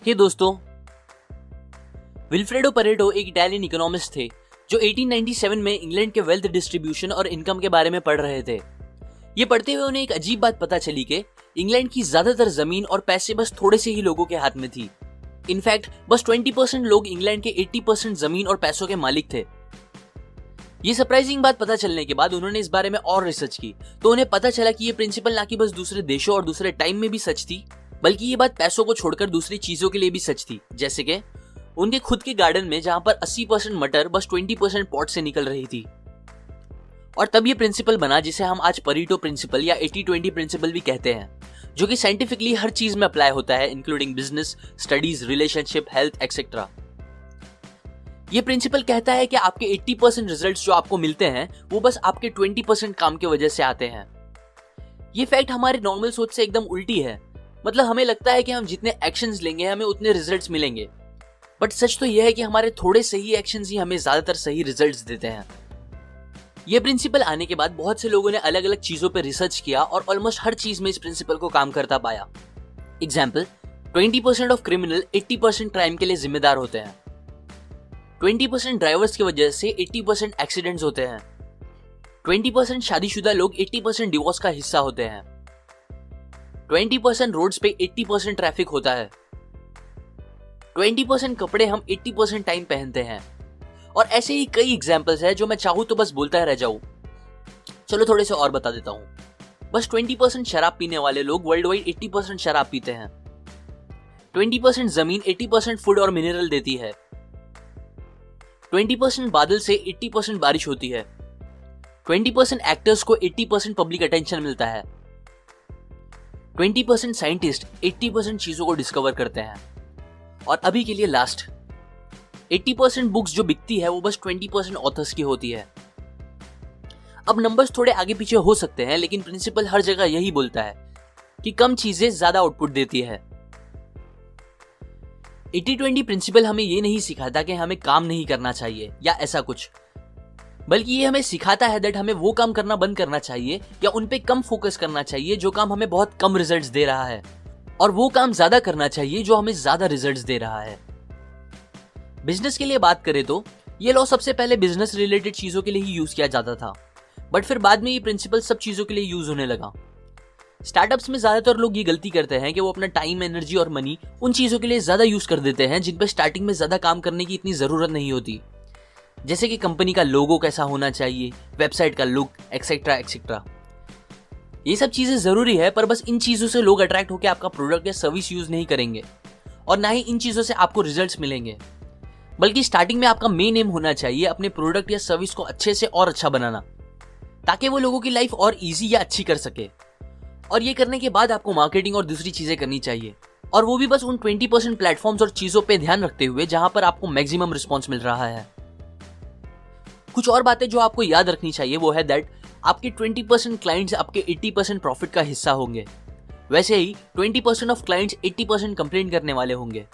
हे दोस्तों, Vilfredo Pareto एक Italian economist थे जो 1897 में इंग्लैंड के वेल्थ डिस्ट्रीब्यूशन और इनकम के बारे में पढ़ रहे थे। ये पढ़ते हुए उन्हें एक अजीब बात पता चली कि इंग्लैंड की ज्यादातर जमीन और पैसे बस थोड़े से ही लोगों के हाथ में थी। इनफैक्ट बस 20% लोग इंग्लैंड के 80% जमीन और पैसों के मालिक थे। ये सरप्राइजिंग बात पता चलने के बाद उन्होंने इस बारे में और रिसर्च की, तो उन्हें पता चला कि ये प्रिंसिपल ना कि बस दूसरे देशों और दूसरे टाइम में भी सच थी, बल्कि ये बात पैसों को छोड़कर दूसरी चीजों के लिए भी सच थी। जैसे कि उनके खुद के गार्डन में जहां पर 80% मटर बस 20% पॉट से निकल रही थी। और तब ये प्रिंसिपल बना जिसे हम आज परेटो प्रिंसिपल या 80-20 प्रिंसिपल भी कहते हैं, जो कि साइंटिफिकली हर चीज में अप्लाई होता है, including business, studies, relationship, health etcetera. ये प्रिंसिपल कहता है कि आपके 80% रिजल्ट्स जो आपको मिलते हैं वो बस आपके 20% काम की वजह से आते हैं। ये फैक्ट हमारे नॉर्मल सोच से एकदम उल्टी है। मतलब हमें लगता है कि हम जितने एक्शंस लेंगे हमें उतने रिजल्ट्स मिलेंगे, बट सच तो यह है कि हमारे थोड़े सही एक्शंस ही हमें ज्यादातर सही रिजल्ट्स देते हैं। यह प्रिंसिपल आने के बाद बहुत से लोगों ने अलग अलग चीजों पर रिसर्च किया और ऑलमोस्ट हर चीज में इस प्रिंसिपल को काम करता पाया। एग्जाम्पल, 20% ऑफ क्रिमिनल 80% क्राइम के लिए जिम्मेदार होते हैं। 20% ड्राइवर्स की वजह से 80% एक्सीडेंट्स होते हैं। 20% शादीशुदा लोग 80% डिवोर्स का हिस्सा होते हैं। 20% रोड्स पे 80% ट्रैफिक होता है। 20% कपड़े हम 80% टाइम पहनते हैं। और ऐसे ही कई एग्जाम्पल्स हैं जो मैं चाहूँ तो बस बोलता रह जाऊँ। चलो थोड़े से और बता देता हूँ। बस 20% शराब पीने वाले लोग वर्ल्ड वाइड 80% शराब पीते हैं। 20% जमीन 80% फूड और मिनरल देती है। 20% बादल से 80% बारिश होती है। 20% एक्टर्स को 80% पब्लिक अटेंशन मिलता है। 20% साइंटिस्ट 80% चीजों को डिस्कवर करते हैं। और अभी के लिए लास्ट, 80% बुक्स जो बिकती है वो बस 20% ऑथर्स की होती है। अब नंबर्स थोड़े आगे पीछे हो सकते हैं, लेकिन प्रिंसिपल हर जगह यही बोलता है कि कम चीजें ज्यादा आउटपुट देती है। 80-20 प्रिंसिपल हमें ये नहीं सिखाता कि हमें काम नहीं करना चाहिए या ऐसा कुछ, बल्कि ये हमें सिखाता है दैट हमें वो काम करना बंद करना चाहिए या उन पे कम फोकस करना चाहिए जो काम हमें बहुत कम रिजल्ट्स दे रहा है, और वो काम ज्यादा करना चाहिए जो हमें ज्यादा रिजल्ट्स दे रहा है। बिजनेस के लिए बात करें तो ये लॉ सबसे पहले बिजनेस रिलेटेड चीजों के लिए ही यूज किया जाता था, बट फिर बाद में ये प्रिंसिपल सब चीजों के लिए यूज होने लगा। स्टार्टअप्स में ज्यादातर लोग ये गलती करते हैं कि वो अपना टाइम, एनर्जी और मनी उन चीजों के लिए ज्यादा यूज कर देते हैं जिन पे स्टार्टिंग में ज्यादा काम करने की इतनी जरूरत नहीं होती, जैसे कि कंपनी का लोगो कैसा होना चाहिए, वेबसाइट का लुक, एक्सेट्रा एक्सेट्रा। ये सब चीजें जरूरी है, पर बस इन चीजों से लोग अट्रैक्ट होकर आपका प्रोडक्ट या सर्विस यूज नहीं करेंगे और ना ही इन चीजों से आपको रिजल्ट्स मिलेंगे। बल्कि स्टार्टिंग में आपका मेन एम होना चाहिए अपने प्रोडक्ट या सर्विस को अच्छे से और अच्छा बनाना, ताकि वो लोगों की लाइफ और इजी या अच्छी कर सके। और ये करने के बाद आपको मार्केटिंग और दूसरी चीजें करनी चाहिए, और वो भी बस उन 20% प्लेटफॉर्म्स और चीजों पे ध्यान रखते हुए जहां पर आपको मैक्सिमम रिस्पॉन्स मिल रहा है। कुछ और बातें जो आपको याद रखनी चाहिए वो है दैट आपके 20% क्लाइंट्स आपके 80% प्रॉफिट का हिस्सा होंगे। वैसे ही 20% ऑफ क्लाइंट्स 80% कंप्लेंट करने वाले होंगे।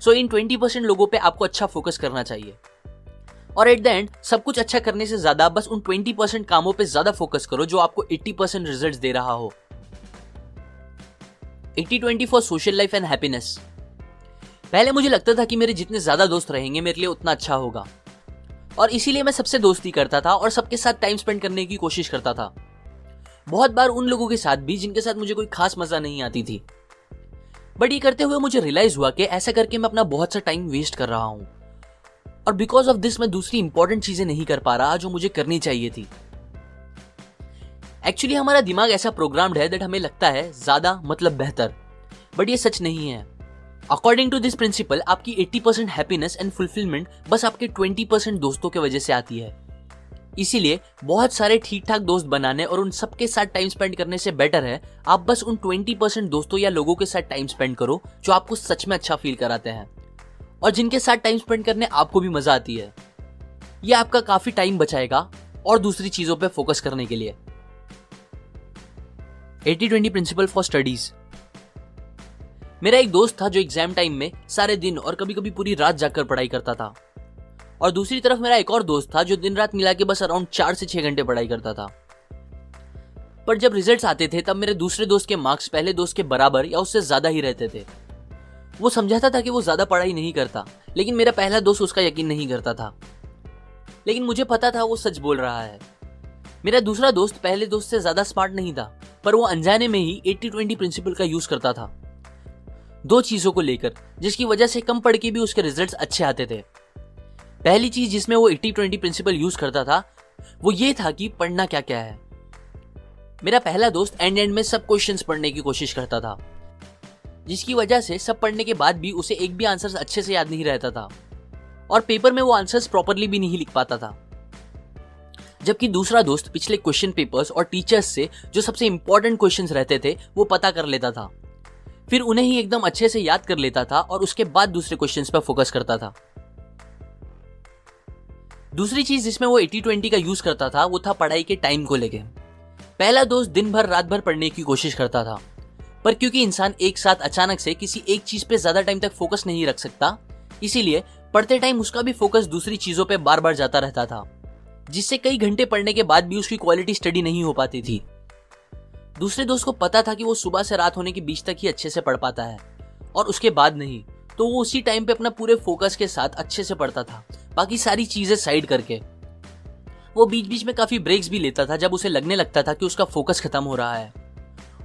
सो इन 20% लोगों पे आपको अच्छा फोकस करना चाहिए। और एट द एंड सब कुछ अच्छा करने से ज्यादा बस उन 20% कामों पे ज्यादा फोकस करो जो आपको 80% रिजल्ट्स दे रहा हो। 80-20 for social life and happiness. पहले मुझे लगता था कि मेरे जितने ज्यादा दोस्त रहेंगे मेरे लिए उतना अच्छा होगा, और इसीलिए मैं सबसे दोस्ती करता था और सबके साथ टाइम स्पेंड करने की कोशिश करता था। बहुत बार उन लोगों के साथ भी जिनके साथ मुझे कोई खास मजा नहीं आती थी। बट ये करते हुए मुझे रियलाइज हुआ कि ऐसा करके मैं अपना बहुत सा टाइम वेस्ट कर रहा हूं, और बिकॉज ऑफ दिस मैं दूसरी इंपॉर्टेंट चीजें नहीं कर पा रहा जो मुझे करनी चाहिए थी। एक्चुअली हमारा दिमाग ऐसा प्रोग्राम्ड है दैट हमें लगता है ज्यादा मतलब बेहतर, बट ये सच नहीं है। अकॉर्डिंग टू दिस प्रिंसिपल आपकी 80% हैप्पीनेस एंड फुलफिलमेंट बस आपके 20% दोस्तों की वजह से आती है। इसीलिए बहुत सारे ठीक ठाक दोस्त बनाने और उन सबके साथ टाइम स्पेंड करने से बेटर है आप बस उन 20% दोस्तों या लोगों के साथ टाइम स्पेंड करो जो आपको सच में अच्छा फील कराते हैं और जिनके साथ टाइम स्पेंड करने आपको भी मजा आती है। ये आपका काफी टाइम बचाएगा और दूसरी चीजों पे फोकस करने के लिए। 80-20 प्रिंसिपल फॉर स्टडीज। मेरा एक दोस्त था जो एग्जाम टाइम में सारे दिन और कभी कभी पूरी रात जाकर पढ़ाई करता था, और दूसरी तरफ मेरा एक और दोस्त था जो दिन रात मिला के बस अराउंड 4 से 6 घंटे पढ़ाई करता था। पर जब रिजल्ट्स आते थे तब मेरे दूसरे दोस्त के मार्क्स पहले दोस्त के बराबर या उससे ज्यादा ही रहते थे। वो समझाता था कि वो ज्यादा पढ़ाई नहीं करता, लेकिन मेरा पहला दोस्त उसका यकीन नहीं करता था। लेकिन मुझे पता था वो सच बोल रहा है। मेरा दूसरा दोस्त पहले दोस्त से ज्यादा स्मार्ट नहीं था, पर वो अनजाने में ही 80-20 प्रिंसिपल का यूज करता था, दो चीजों को लेकर, जिसकी वजह से कम पढ़ के भी उसके रिजल्ट्स अच्छे आते थे। पहली चीज जिसमें वो 80-20 प्रिंसिपल यूज करता था वो ये था कि पढ़ना क्या क्या है। मेरा पहला दोस्त एंड में सब क्वेश्चंस पढ़ने की कोशिश करता था, जिसकी वजह से सब पढ़ने के बाद भी उसे एक भी आंसर अच्छे से याद नहीं रहता था और पेपर में वो आंसर्स प्रॉपरली भी नहीं लिख पाता था। जबकि दूसरा दोस्त पिछले क्वेश्चन पेपर्स और टीचर्स से जो सबसे इंपॉर्टेंट क्वेश्चंस रहते थे वो पता कर लेता था, फिर उन्हें ही एकदम अच्छे से याद कर लेता था और उसके बाद दूसरे क्वेश्चंस पर फोकस करता था। दूसरी चीज जिसमें वो 80-20 का यूज करता था वो था पढ़ाई के टाइम को लेके। पहला दोस्त दिन भर रात भर पढ़ने की कोशिश करता था, पर क्योंकि इंसान एक साथ अचानक से किसी एक चीज पे ज्यादा टाइम तक फोकस नहीं रख सकता, इसीलिए पढ़ते टाइम उसका भी फोकस दूसरी चीजों पे बार बार जाता रहता था, जिससे कई घंटे पढ़ने के बाद भी उसकी क्वालिटी स्टडी नहीं हो पाती थी। दूसरे दोस्त को पता था कि वो सुबह से रात होने के बीच तक ही अच्छे से पढ़ पाता है और उसके बाद नहीं, तो वो उसी टाइम पे अपना पूरे फोकस के साथ अच्छे से पढ़ता था, बाकी सारी चीजें साइड करके। वो बीच बीच में काफी ब्रेक्स भी लेता था जब उसे लगने लगता था कि उसका फोकस खत्म हो रहा है,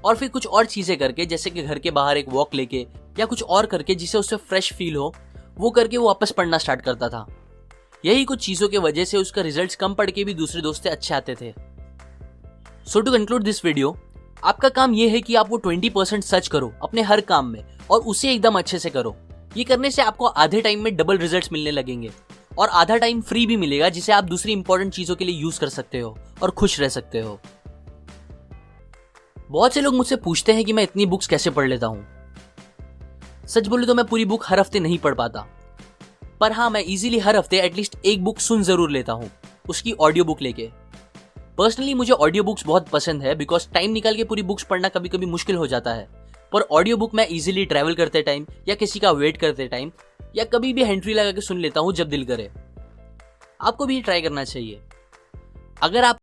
और फिर कुछ और चीजें करके, जैसे कि घर के बाहर एक वॉक लेके या कुछ और करके जिससे उसे फ्रेश फील हो, वो करके वो वापस पढ़ना स्टार्ट करता था। यही कुछ चीजों की वजह से उसका रिजल्ट्स कम पढ़ के भी दूसरे दोस्त से अच्छे आते थे। सो टू कंक्लूड दिस वीडियो, आपका काम यह है कि आप वो 20% सर्च करो अपने हर काम में और उसे एकदम अच्छे से करो। ये करने से आपको आधे टाइम में डबल रिजल्ट्स मिलने लगेंगे और आधा टाइम फ्री भी मिलेगा, जिसे आप दूसरी इंपॉर्टेंट चीजों के लिए यूज कर सकते हो और खुश रह सकते हो। बहुत से लोग मुझसे पूछते हैं कि मैं इतनी बुक्स कैसे पढ़ लेता हूं। सच बोलूं तो मैं पूरी बुक हर हफ्ते नहीं पढ़ पाता, पर हाँ, मैं इजीली हर हफ्ते एटलीस्ट एक बुक सुन जरूर लेता हूँ, उसकी ऑडियो बुक लेके। पर्सनली मुझे ऑडियो बुक्स बहुत पसंद है, बिकॉज टाइम निकाल के पूरी बुक्स पढ़ना कभी कभी मुश्किल हो जाता है, पर ऑडियो बुक मैं इजीली ट्रैवल करते टाइम या किसी का वेट करते टाइम या कभी भी हैंड फ्री लगा के सुन लेता हूँ जब दिल करे। आपको भी ट्राई करना चाहिए। अगर आप